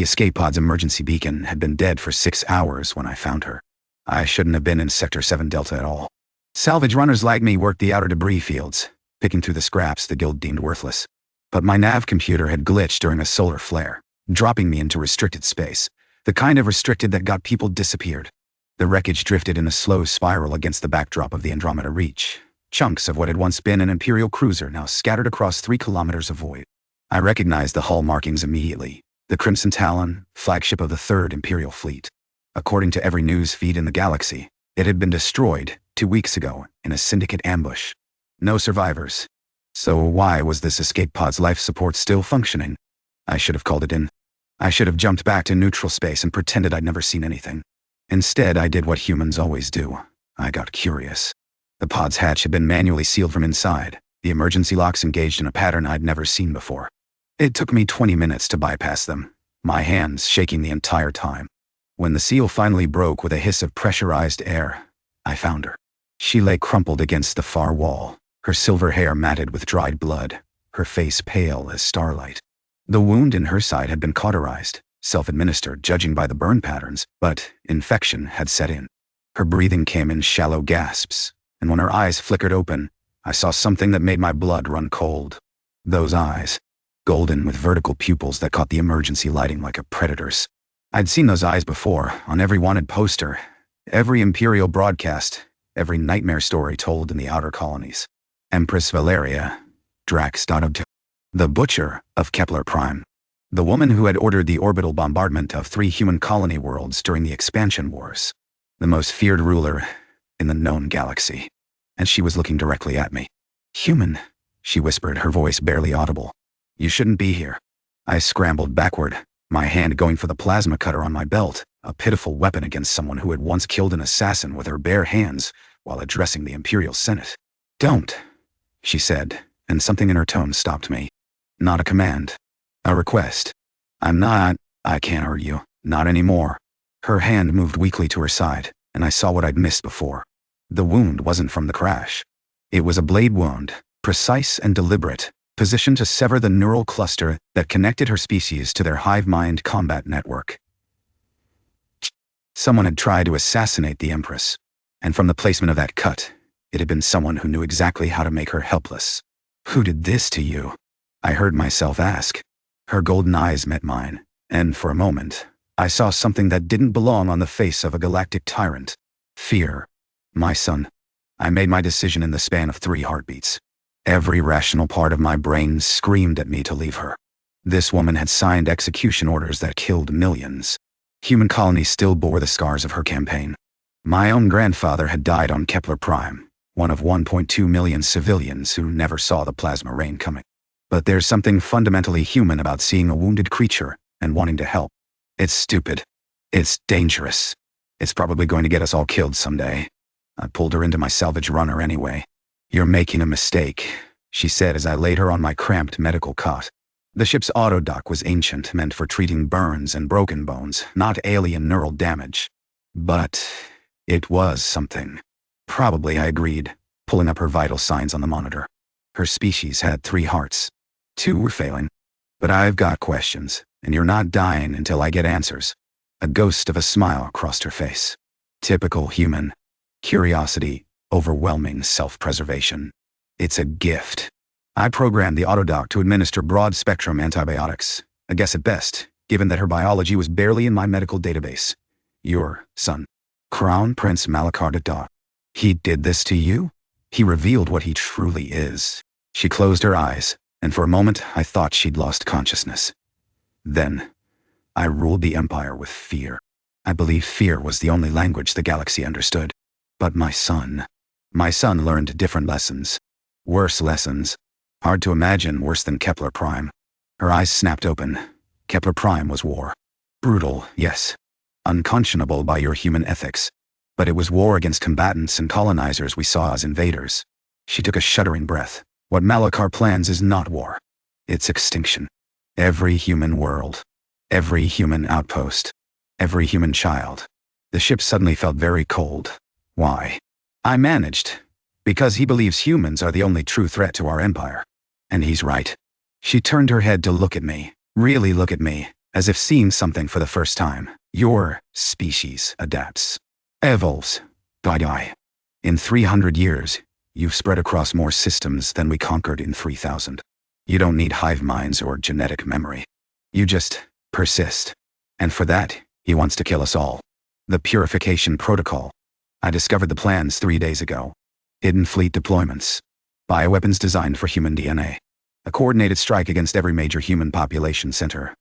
escape pod's emergency beacon had been dead for 6 hours when I found her. I shouldn't have been in Sector 7 Delta at all. Salvage runners like me worked the outer debris fields, picking through the scraps the guild deemed worthless. But my nav computer had glitched during a solar flare, dropping me into restricted space, the kind of restricted that got people disappeared. The wreckage drifted in a slow spiral against the backdrop of the Andromeda Reach. Chunks of what had once been an Imperial cruiser now scattered across 3 kilometers of void. I recognized the hull markings immediately. The Crimson Talon, flagship of the 3rd Imperial Fleet. According to every news feed in the galaxy, it had been destroyed 2 weeks ago in a syndicate ambush. No survivors. So why was this escape pod's life support still functioning? I should have called it in. I should have jumped back to neutral space and pretended I'd never seen anything. Instead, I did what humans always do. I got curious. The pod's hatch had been manually sealed from inside, the emergency locks engaged in a pattern I'd never seen before. It took me 20 minutes to bypass them, my hands shaking the entire time. When the seal finally broke with a hiss of pressurized air, I found her. She lay crumpled against the far wall, her silver hair matted with dried blood, her face pale as starlight. The wound in her side had been cauterized, self-administered judging by the burn patterns, but infection had set in. Her breathing came in shallow gasps, and when her eyes flickered open, I saw something that made my blood run cold. Those eyes, golden with vertical pupils that caught the emergency lighting like a predator's. I'd seen those eyes before, on every wanted poster, every Imperial broadcast, every nightmare story told in the outer colonies. Empress Valeria Drax. The Butcher of Kepler Prime. The woman who had ordered the orbital bombardment of 3 human colony worlds during the expansion wars. The most feared ruler in the known galaxy. And she was looking directly at me. "Human," she whispered, her voice barely audible. "You shouldn't be here." I scrambled backward, my hand going for the plasma cutter on my belt, a pitiful weapon against someone who had once killed an assassin with her bare hands while addressing the Imperial Senate. "Don't," she said, and something in her tone stopped me. Not a command. A request. I can't hurt you. Not anymore." Her hand moved weakly to her side, and I saw what I'd missed before. The wound wasn't from the crash. It was a blade wound, precise and deliberate, positioned to sever the neural cluster that connected her species to their hive mind combat network. Someone had tried to assassinate the Empress, and from the placement of that cut, it had been someone who knew exactly how to make her helpless. "Who did this to you?" I heard myself ask. Her golden eyes met mine, and for a moment, I saw something that didn't belong on the face of a galactic tyrant. Fear. My son. I made my decision in the span of 3 heartbeats. Every rational part of my brain screamed at me to leave her. This woman had signed execution orders that killed millions. Human colonies still bore the scars of her campaign. My own grandfather had died on Kepler Prime, one of 1.2 million civilians who never saw the plasma rain coming. But there's something fundamentally human about seeing a wounded creature and wanting to help. It's stupid. It's dangerous. It's probably going to get us all killed someday. I pulled her into my salvage runner anyway. "You're making a mistake," she said as I laid her on my cramped medical cot. The ship's autodock was ancient, meant for treating burns and broken bones, not alien neural damage. But it was something. "Probably," I agreed, pulling up her vital signs on the monitor. Her species had 3 hearts. 2 were failing. "But I've got questions, and you're not dying until I get answers." A ghost of a smile crossed her face. Typical human. Curiosity, overwhelming self-preservation. It's a gift. I programmed the autodock to administer broad-spectrum antibiotics, a guess at best, given that her biology was barely in my medical database. "Your son, Crown Prince Malakar. He did this to you?" He revealed what he truly is. She closed her eyes, and for a moment I thought she'd lost consciousness. "Then, I ruled the Empire with fear. I believe fear was the only language the galaxy understood. But my son learned different lessons. Worse lessons. Hard to imagine worse than Kepler Prime." Her eyes snapped open. Kepler Prime was war. Brutal, yes. Unconscionable by your human ethics. But it was war against combatants and colonizers we saw as invaders. She took a shuddering breath. "What Malakar plans is not war. It's extinction. Every human world. Every human outpost. Every human child." The ship suddenly felt very cold. Why? I managed. Because he believes humans are the only true threat to our empire. And he's right. She turned her head to look at me, really look at me, as if seeing something for the first time. Your species adapts, evolves, die. In 300 years, you've spread across more systems than we conquered in 3,000. You don't need hive minds or genetic memory. You just persist. And for that, he wants to kill us all. The Purification Protocol. I discovered the plans 3 days ago. Hidden fleet deployments. Bioweapons designed for human DNA. A coordinated strike against every major human population center.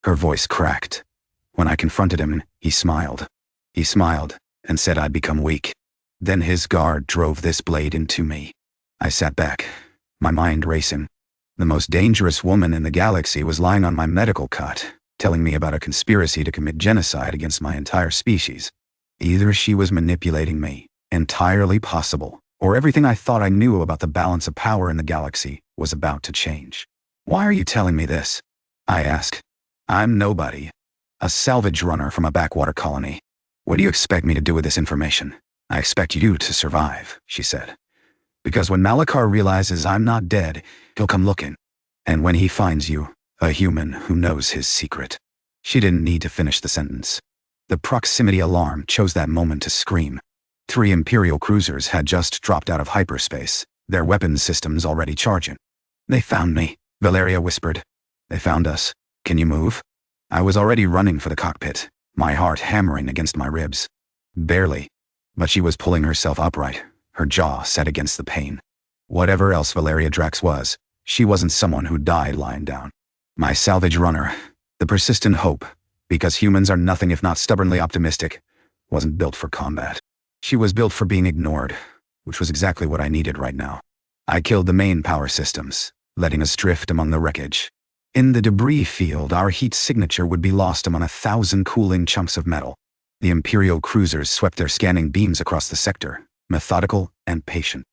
Her voice cracked. When I confronted him, he smiled. He smiled and said I'd become weak. Then his guard drove this blade into me. I sat back, my mind racing. The most dangerous woman in the galaxy was lying on my medical cot, telling me about a conspiracy to commit genocide against my entire species. Either she was manipulating me, entirely possible, or everything I thought I knew about the balance of power in the galaxy was about to change. Why are you telling me this? I asked. I'm nobody. A salvage runner from a backwater colony. What do you expect me to do with this information? I expect you to survive, she said. Because when Malachar realizes I'm not dead, he'll come looking. And when he finds you, a human who knows his secret. She didn't need to finish the sentence. The proximity alarm chose that moment to scream. 3 Imperial cruisers had just dropped out of hyperspace, their weapons systems already charging. They found me, Valeria whispered. They found us. Can you move? I was already running for the cockpit, my heart hammering against my ribs. Barely. But she was pulling herself upright, her jaw set against the pain. Whatever else Valeria Drax was, she wasn't someone who died lying down. My salvage runner, the persistent hope, because humans are nothing if not stubbornly optimistic, wasn't built for combat. She was built for being ignored, which was exactly what I needed right now. I killed the main power systems, letting us drift among the wreckage. In the debris field, our heat signature would be lost among 1,000 cooling chunks of metal. The Imperial cruisers swept their scanning beams across the sector, methodical and patient.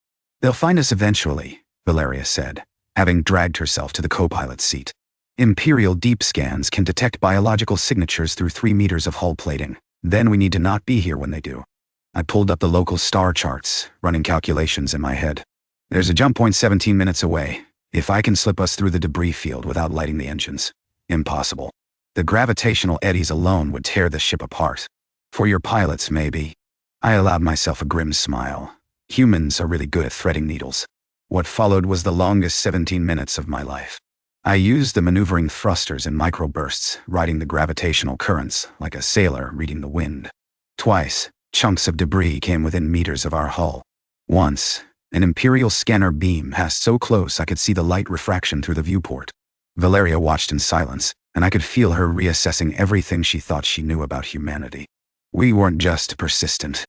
They'll find us eventually, Valeria said, having dragged herself to the co-pilot's seat. Imperial deep scans can detect biological signatures through 3 meters of hull plating. Then we need to not be here when they do. I pulled up the local star charts, running calculations in my head. There's a jump point 17 minutes away. If I can slip us through the debris field without lighting the engines. Impossible. The gravitational eddies alone would tear the ship apart. For your pilots, maybe. I allowed myself a grim smile. Humans are really good at threading needles. What followed was the longest 17 minutes of my life. I used the maneuvering thrusters in microbursts, riding the gravitational currents like a sailor reading the wind. Twice, chunks of debris came within meters of our hull. Once, an Imperial scanner beam passed so close I could see the light refraction through the viewport. Valeria watched in silence, and I could feel her reassessing everything she thought she knew about humanity. We weren't just persistent.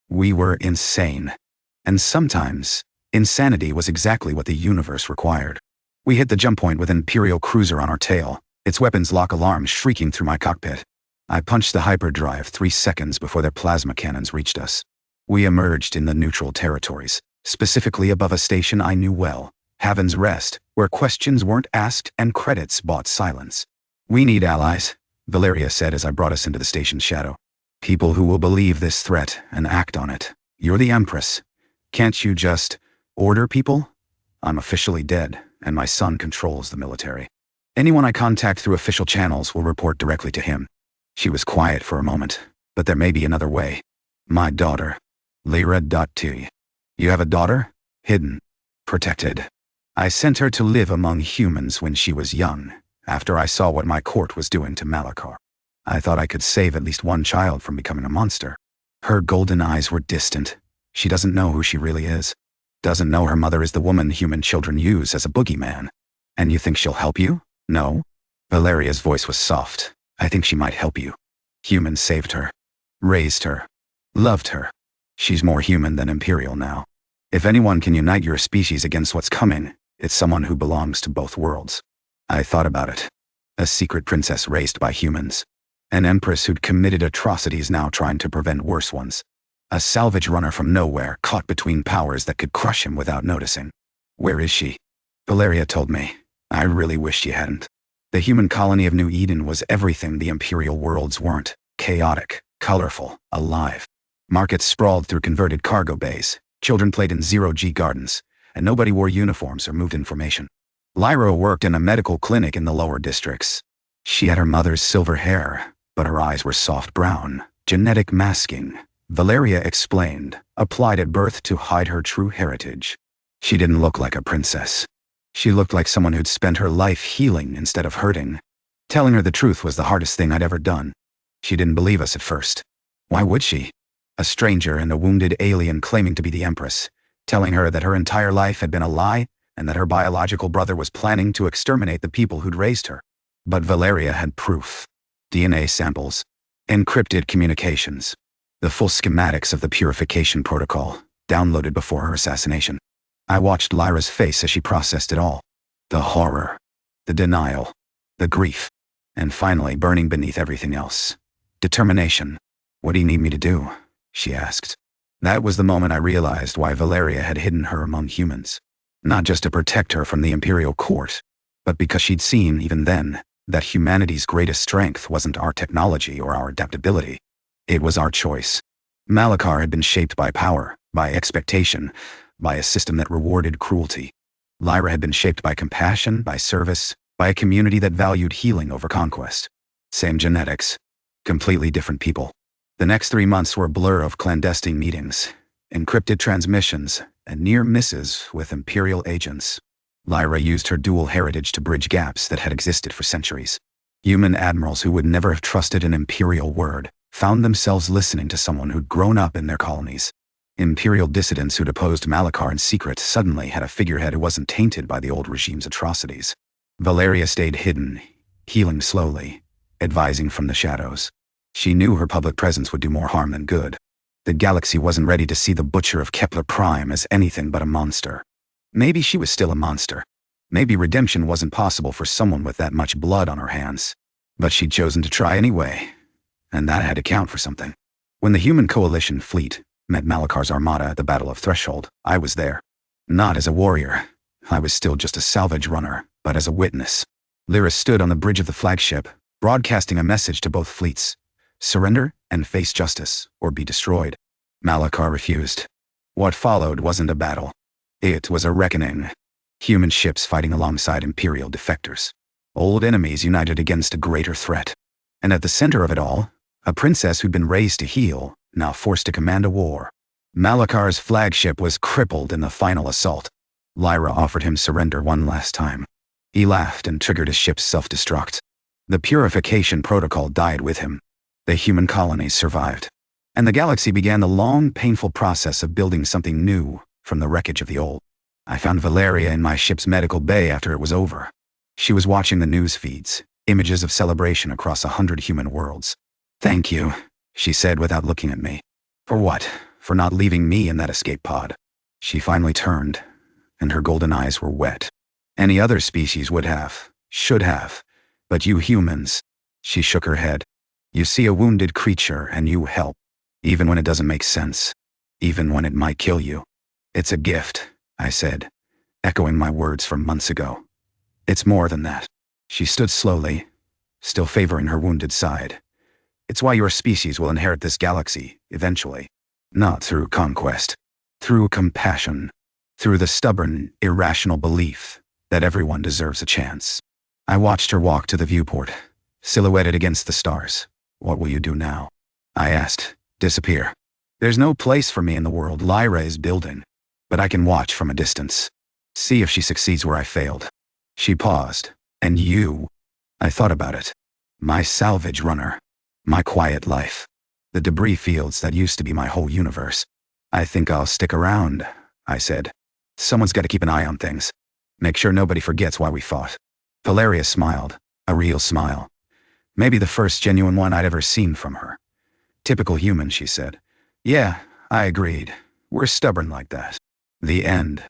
We were insane. And sometimes, insanity was exactly what the universe required. We hit the jump point with an Imperial cruiser on our tail, its weapons lock alarm shrieking through my cockpit. I punched the hyperdrive 3 seconds before their plasma cannons reached us. We emerged in the neutral territories, specifically above a station I knew well, Haven's Rest, where questions weren't asked and credits bought silence. We need allies, Valeria said as I brought us into the station's shadow. People who will believe this threat and act on it. You're the Empress. Can't you just order people? I'm officially dead, and my son controls the military. Anyone I contact through official channels will report directly to him. She was quiet for a moment, but there may be another way. My daughter. Lyra.T. You have a daughter? Hidden. Protected. I sent her to live among humans when she was young, after I saw what my court was doing to Malachar. I thought I could save at least one child from becoming a monster. Her golden eyes were distant. She doesn't know who she really is. Doesn't know her mother is the woman human children use as a boogeyman. And you think she'll help you? No? Valeria's voice was soft. I think she might help you. Humans saved her. Raised her. Loved her. She's more human than Imperial now. If anyone can unite your species against what's coming, it's someone who belongs to both worlds. I thought about it. A secret princess raised by humans. An empress who'd committed atrocities now trying to prevent worse ones. A salvage runner from nowhere caught between powers that could crush him without noticing. Where is she? Valeria told me. I really wish she hadn't. The human colony of New Eden was everything the Imperial worlds weren't. Chaotic, colorful, alive. Markets sprawled through converted cargo bays. Children played in zero-G gardens. And nobody wore uniforms or moved information. Lyra worked in a medical clinic in the lower districts. She had her mother's silver hair, but her eyes were soft brown. Genetic masking, Valeria explained, applied at birth to hide her true heritage. She didn't look like a princess. She looked like someone who'd spent her life healing instead of hurting. Telling her the truth was the hardest thing I'd ever done. She didn't believe us at first. Why would she? A stranger and a wounded alien claiming to be the Empress, telling her that her entire life had been a lie and that her biological brother was planning to exterminate the people who'd raised her. But Valeria had proof. DNA samples. Encrypted communications. The full schematics of the purification protocol, downloaded before her assassination. I watched Lyra's face as she processed it all. The horror. The denial. The grief. And finally, burning beneath everything else. Determination. What do you need me to do? She asked. That was the moment I realized why Valeria had hidden her among humans. Not just to protect her from the imperial court, but because she'd seen, even then, that humanity's greatest strength wasn't our technology or our adaptability. It was our choice. Malachar had been shaped by power, by expectation, by a system that rewarded cruelty. Lyra had been shaped by compassion, by service, by a community that valued healing over conquest. Same genetics. Completely different people. The next 3 months were a blur of clandestine meetings, encrypted transmissions, and near misses with imperial agents. Lyra used her dual heritage to bridge gaps that had existed for centuries. Human admirals who would never have trusted an imperial word found themselves listening to someone who'd grown up in their colonies. Imperial dissidents who'd opposed Malachar in secret suddenly had a figurehead who wasn't tainted by the old regime's atrocities. Valeria stayed hidden, healing slowly, advising from the shadows. She knew her public presence would do more harm than good. The galaxy wasn't ready to see the Butcher of Kepler Prime as anything but a monster. Maybe she was still a monster. Maybe redemption wasn't possible for someone with that much blood on her hands. But she'd chosen to try anyway, and that had to count for something. When the human coalition fleet met Malachar's armada at the Battle of Threshold, I was there. Not as a warrior. I was still just a salvage runner, but as a witness. Lyra stood on the bridge of the flagship, broadcasting a message to both fleets. Surrender and face justice, or be destroyed. Malachar refused. What followed wasn't a battle. It was a reckoning. Human ships fighting alongside imperial defectors. Old enemies united against a greater threat. And at the center of it all, a princess who'd been raised to heal, now forced to command a war. Malachar's flagship was crippled in the final assault. Lyra offered him surrender one last time. He laughed and triggered his ship's self-destruct. The purification protocol died with him. The human colonies survived. And the galaxy began the long, painful process of building something new from the wreckage of the old. I found Valeria in my ship's medical bay after it was over. She was watching the news feeds, images of celebration across 100 human worlds. "Thank you," she said without looking at me. "For what? For not leaving me in that escape pod." She finally turned, and her golden eyes were wet. "Any other species would have, should have, but you humans." She shook her head. "You see a wounded creature and you help, even when it doesn't make sense, even when it might kill you. It's a gift," I said, echoing my words from months ago. "It's more than that." She stood slowly, still favoring her wounded side. "It's why your species will inherit this galaxy, eventually. Not through conquest. Through compassion. Through the stubborn, irrational belief that everyone deserves a chance." I watched her walk to the viewport, silhouetted against the stars. "What will you do now?" I asked. "Disappear. There's no place for me in the world Lyra is building. But I can watch from a distance. See if she succeeds where I failed." She paused. "And you?" I thought about it. My salvage runner. My quiet life. The debris fields that used to be my whole universe. "I think I'll stick around," I said. "Someone's got to keep an eye on things. Make sure nobody forgets why we fought." Valeria smiled. A real smile. Maybe the first genuine one I'd ever seen from her. "Typical human," she said. "Yeah," I agreed. "We're stubborn like that." The end.